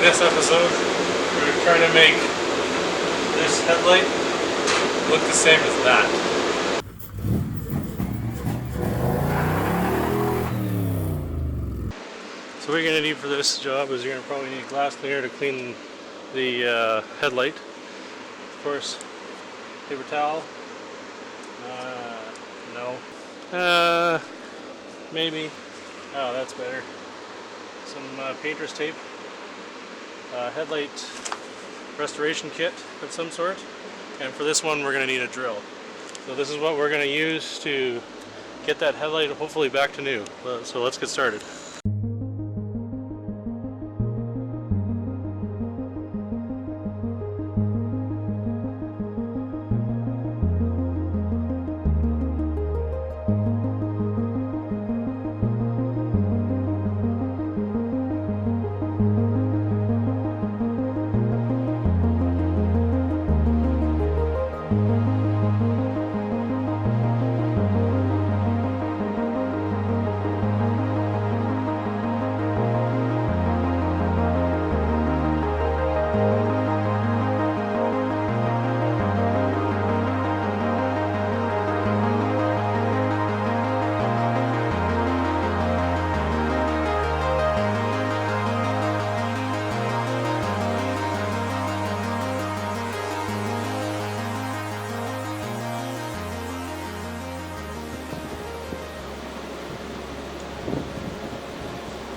In this episode, we're trying to make this headlight look the same as that. So what you're going to need for this job is you're going to probably need glass cleaner to clean the headlight. Of course, paper towel. No. Maybe. Oh, that's better. Some painter's tape. Headlight restoration kit of some sort. And for this one, we're going to need a drill. So this is what we're going to use to get that headlight hopefully back to new. So let's get started.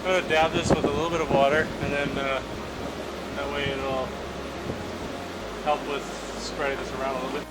I'm going to dab this with a little bit of water, and then that way it'll help with spreading this around a little bit.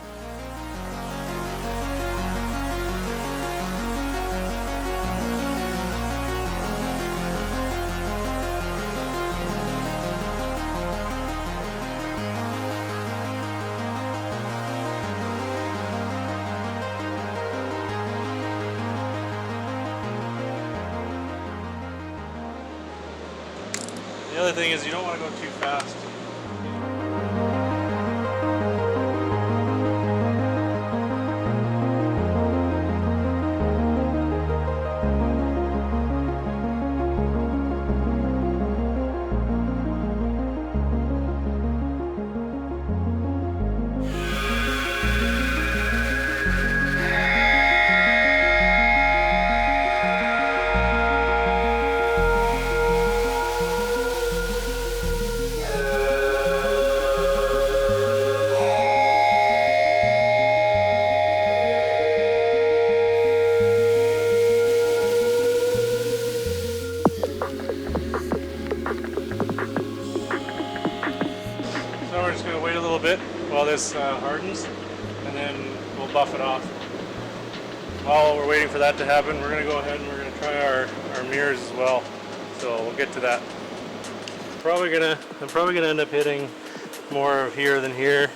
The other thing is you don't want to go too fast. So we're just going to wait a little bit while this hardens, and then we'll buff it off. While we're waiting for that to happen, we're going to go ahead and we're going to try our mirrors as well. So we'll get to that. I'm probably gonna end up hitting more of here than here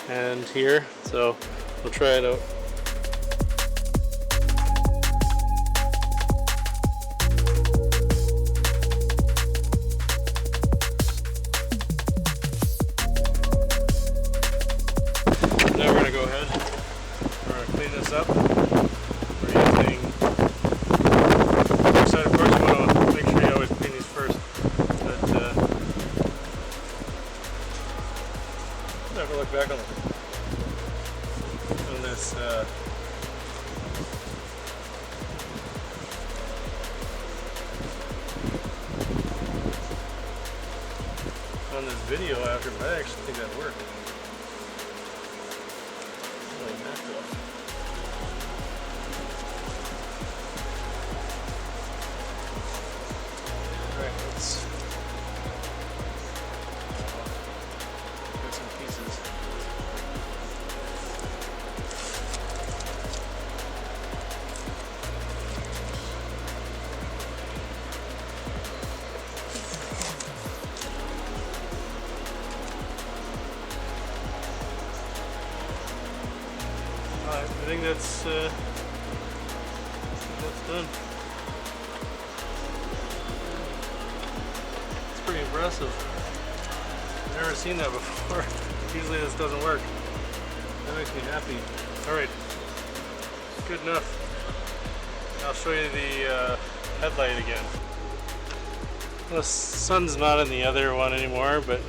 and here. So we'll try it out. Now we're going to go ahead, we're going to clean this up. We're using side, of course. You want to make sure you always clean these first, but never look back on this on this video after, but I actually think that worked. Alright, let's get some pieces. I think that's done. It's pretty impressive. I've never seen that before. Usually this doesn't work. That makes me happy. Alright, good enough. I'll show you the headlight again. The sun's not in the other one anymore, but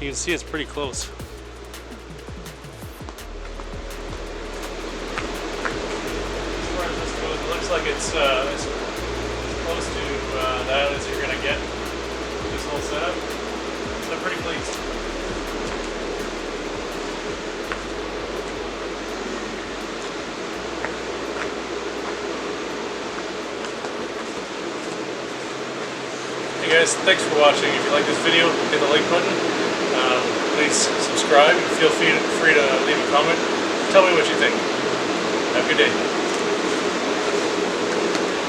you can see it's pretty close. As far as this goes, it looks like it's as close to that as you're gonna get with this whole setup. So I'm pretty pleased. Hey guys, thanks for watching. If you like this video, hit the like button. Please subscribe. Feel free to leave a comment. Tell me what you think. Have a good day.